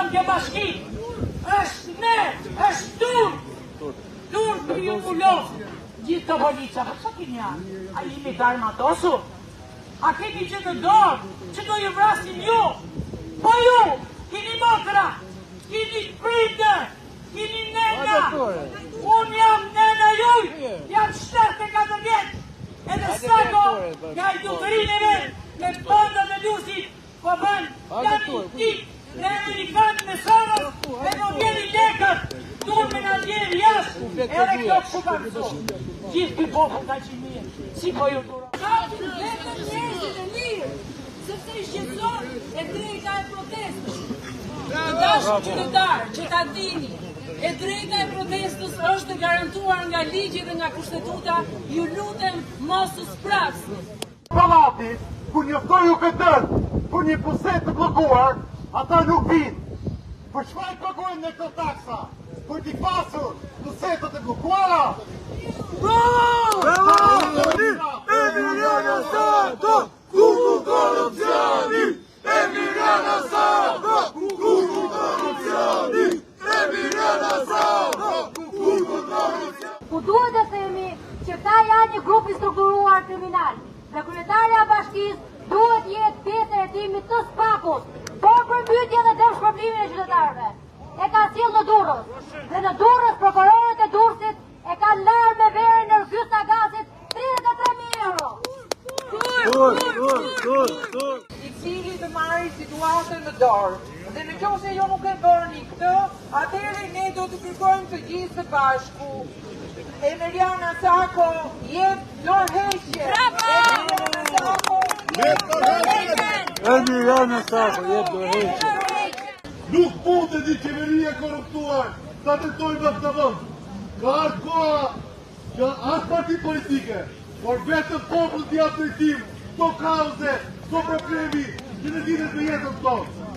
ndodh kjo bashki? Është ne, është tur për ju mulloh. Gjithë të polica, për që kini janë? A jemi të armatosu? A keni që të dorë, që do ju vrasin ju? Po ju, kini mokra, kini prindër, kini nena. Unë jam nena juj, jam 74 vjetë. Edhe sako, nga i dukërin e vetë, me bandat e lusit, po bënë, jam i tik, në Amerikanë me Soros, me do vjeni lekët, dur me në djeri jashtë, edhe këto që ka mëso. Gjithë për popull ka që mirë, si po ju duro. Vetëm njerëzit e lirë, sepse i shqetëson e drejta e protestës. Dashë qytetarë, që ta dini, e drejta e protestës është garantuar nga ligji dhe nga kushtetuta, ju lutem mos u sprasni. Palati, ku njëftoju këtë për një puset të blokuar, ata nuk vinë. Për çfarë kërkojnë në këtë taksa? Për t'i pasur pusetet e blokuara? Emiliano Santo, kuku korupcioni! Emiliano Santo, kuku korupcioni! Emiliano Santo, kuku korupcioni! Ku duhet të themi që ta janë një grup i strukturuar kriminal dhe kryetarja e bashkisë duhet jetë pjesë e hetimit të SPAK-ut, por përmbytje dhe dëshpërblimin e qytetarëve. E ka sjellë në Durrës dhe në Durrës prokurorët e Durrësit e kanë larë me verë në rrugës të gazit 33.000 euro. I cili të marrë situatën në dorë. Dhe në qoftë se jo nuk e bëni këtë, atëherë ne do të kërkojmë të gjithë së bashku. Emiliana Sako jep dorëheqje. Emiliano Sako jep dorëheqje. Nuk mundet një qeveria korruptuar ta tentojë në këtë vend. Ka ardhur koha që as parti politike, por vetëm populli t'i japë drejtim, këto kauze, këto problemi që në lidhet me jetën tonë.